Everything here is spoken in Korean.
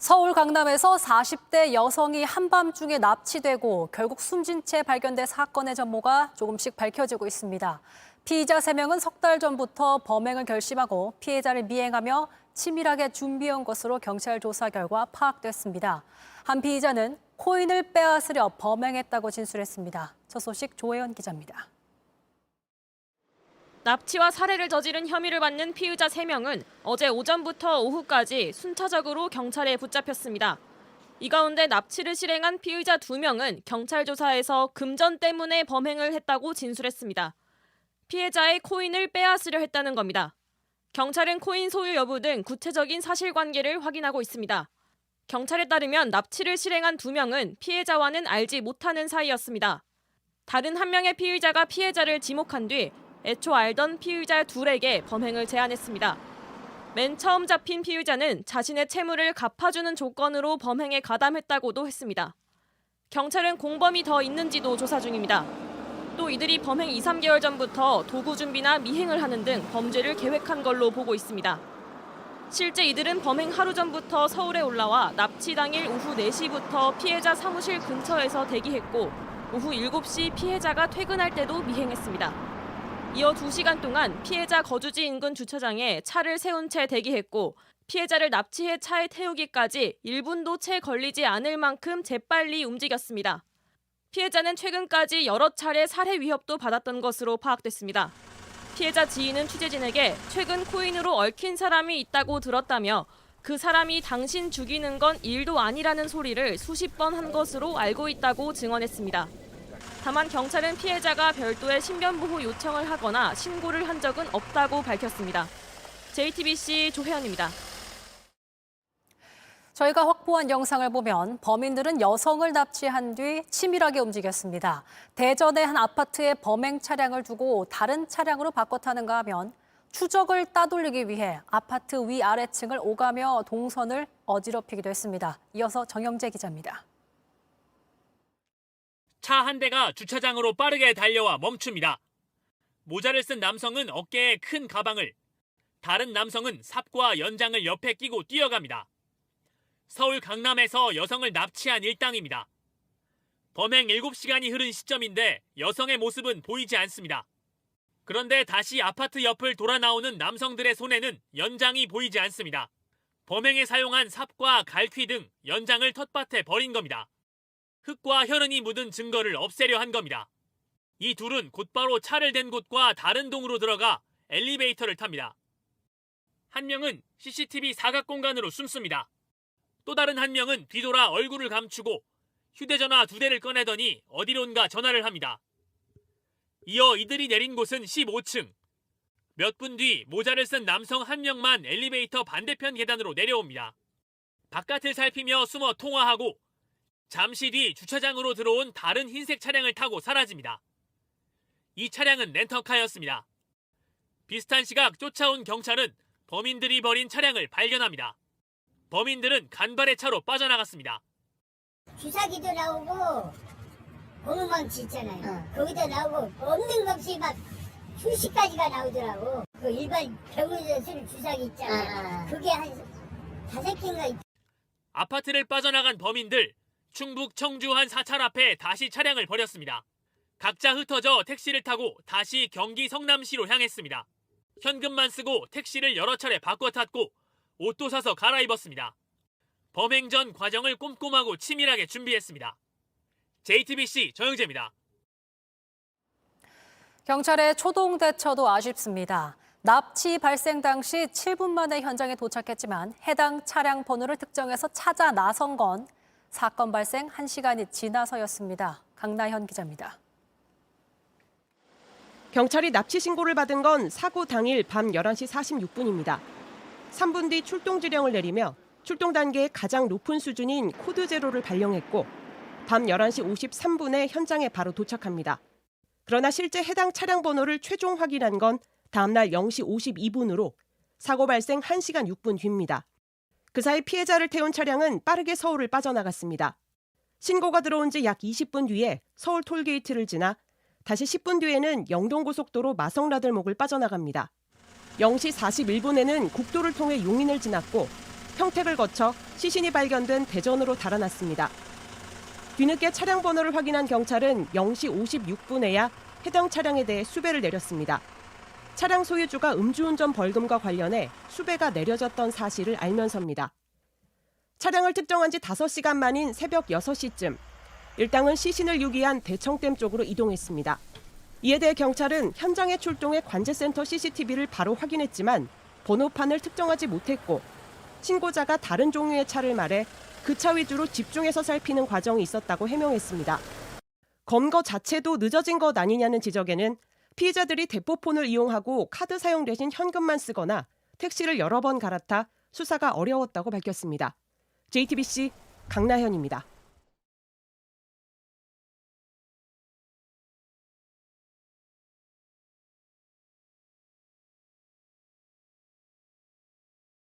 서울 강남에서 40대 여성이 한밤중에 납치되고 결국 숨진 채 발견된 사건의 전모가 조금씩 밝혀지고 있습니다. 피의자 3명은 석 달 전부터 범행을 결심하고 피해자를 미행하며 치밀하게 준비해온 것으로 경찰 조사 결과 파악됐습니다. 한 피의자는 코인을 빼앗으려 범행했다고 진술했습니다. 첫 소식 조혜연 기자입니다. 납치와 살해를 저지른 혐의를 받는 피의자 3명은 어제 오전부터 오후까지 순차적으로 경찰에 붙잡혔습니다. 이 가운데 납치를 실행한 피의자 2명은 경찰 조사에서 금전 때문에 범행을 했다고 진술했습니다. 피해자의 코인을 빼앗으려 했다는 겁니다. 경찰은 코인 소유 여부 등 구체적인 사실관계를 확인하고 있습니다. 경찰에 따르면 납치를 실행한 2명은 피해자와는 알지 못하는 사이였습니다. 다른 한 명의 피의자가 피해자를 지목한 뒤 애초 알던 피의자 둘에게 범행을 제안했습니다. 맨 처음 잡힌 피의자는 자신의 채무를 갚아주는 조건으로 범행에 가담했다고도 했습니다. 경찰은 공범이 더 있는지도 조사 중입니다. 또 이들이 범행 2, 3개월 전부터 도구 준비나 미행을 하는 등 범죄를 계획한 걸로 보고 있습니다. 실제 이들은 범행 하루 전부터 서울에 올라와 납치 당일 오후 4시부터 피해자 사무실 근처에서 대기했고 오후 7시 피해자가 퇴근할 때도 미행했습니다. 이어 2시간 동안 피해자 거주지 인근 주차장에 차를 세운 채 대기했고 피해자를 납치해 차에 태우기까지 1분도 채 걸리지 않을 만큼 재빨리 움직였습니다. 피해자는 최근까지 여러 차례 살해 위협도 받았던 것으로 파악됐습니다. 피해자 지인은 취재진에게 최근 코인으로 얽힌 사람이 있다고 들었다며 그 사람이 당신 죽이는 건 일도 아니라는 소리를 수십 번 한 것으로 알고 있다고 증언했습니다. 다만 경찰은 피해자가 별도의 신변보호 요청을 하거나 신고를 한 적은 없다고 밝혔습니다. JTBC 조혜연입니다. 저희가 확보한 영상을 보면 범인들은 여성을 납치한 뒤 치밀하게 움직였습니다. 대전의 한 아파트에 범행 차량을 두고 다른 차량으로 바꿔 타는가 하면 추적을 따돌리기 위해 아파트 위아래층을 오가며 동선을 어지럽히기도 했습니다. 이어서 정영재 기자입니다. 차 한 대가 주차장으로 빠르게 달려와 멈춥니다. 모자를 쓴 남성은 어깨에 큰 가방을, 다른 남성은 삽과 연장을 옆에 끼고 뛰어갑니다. 서울 강남에서 여성을 납치한 일당입니다. 범행 7시간이 흐른 시점인데 여성의 모습은 보이지 않습니다. 그런데 다시 아파트 옆을 돌아 나오는 남성들의 손에는 연장이 보이지 않습니다. 범행에 사용한 삽과 갈퀴 등 연장을 텃밭에 버린 겁니다. 흙과 혈흔이 묻은 증거를 없애려 한 겁니다. 이 둘은 곧바로 차를 댄 곳과 다른 동으로 들어가 엘리베이터를 탑니다. 한 명은 CCTV 사각 공간으로 숨습니다. 또 다른 한 명은 뒤돌아 얼굴을 감추고 휴대전화 2대를 꺼내더니 어디론가 전화를 합니다. 이어 이들이 내린 곳은 15층. 몇 분 뒤 모자를 쓴 남성 한 명만 엘리베이터 반대편 계단으로 내려옵니다. 바깥을 살피며 숨어 통화하고 잠시 뒤 주차장으로 들어온 다른 흰색 차량을 타고 사라집니다. 이 차량은 렌터카였습니다. 비슷한 시각 쫓아온 경찰은 범인들이 버린 차량을 발견합니다. 범인들은 간발의 차로 빠져나갔습니다. 주사기도 나오고 고무망치 있잖아요. 거기도 나오고 없는 것 없이 막 수십 가지가 나오더라고. 그 일반 병원에서 쓰는 주사기 있잖아요. 그게 한 5개인가 있. 아파트를 빠져나간 범인들, 충북 청주 한 사찰 앞에 다시 차량을 버렸습니다. 각자 흩어져 택시를 타고 다시 경기 성남시로 향했습니다. 현금만 쓰고 택시를 여러 차례 바꿔 탔고 옷도 사서 갈아입었습니다. 범행 전 과정을 꼼꼼하고 치밀하게 준비했습니다. JTBC 정영재입니다. 경찰의 초동 대처도 아쉽습니다. 납치 발생 당시 7분 만에 현장에 도착했지만 해당 차량 번호를 특정해서 찾아 나선 건 사건 발생 1시간이 지나서였습니다. 강나현 기자입니다. 경찰이 납치 신고를 받은 건 사고 당일 밤 11시 46분입니다. 3분 뒤 출동 지령을 내리며 출동 단계의 가장 높은 수준인 코드 제로를 발령했고 밤 11시 53분에 현장에 바로 도착합니다. 그러나 실제 해당 차량 번호를 최종 확인한 건 다음날 0시 52분으로 사고 발생 1시간 6분 뒤입니다. 그 사이 피해자를 태운 차량은 빠르게 서울을 빠져나갔습니다. 신고가 들어온 지 약 20분 뒤에 서울 톨게이트를 지나 다시 10분 뒤에는 영동고속도로 마성라들목을 빠져나갑니다. 0시 41분에는 국도를 통해 용인을 지났고 평택을 거쳐 시신이 발견된 대전으로 달아났습니다. 뒤늦게 차량 번호를 확인한 경찰은 0시 56분에야 해당 차량에 대해 수배를 내렸습니다. 차량 소유주가 음주운전 벌금과 관련해 수배가 내려졌던 사실을 알면서입니다. 차량을 특정한 지 5시간 만인 새벽 6시쯤 일당은 시신을 유기한 대청댐 쪽으로 이동했습니다. 이에 대해 경찰은 현장에 출동해 관제센터 CCTV를 바로 확인했지만 번호판을 특정하지 못했고 신고자가 다른 종류의 차를 말해 그 차 위주로 집중해서 살피는 과정이 있었다고 해명했습니다. 검거 자체도 늦어진 것 아니냐는 지적에는 피의자들이 대포폰을 이용하고 카드 사용 대신 현금만 쓰거나 택시를 여러 번 갈아타 수사가 어려웠다고 밝혔습니다. JTBC 강나현입니다.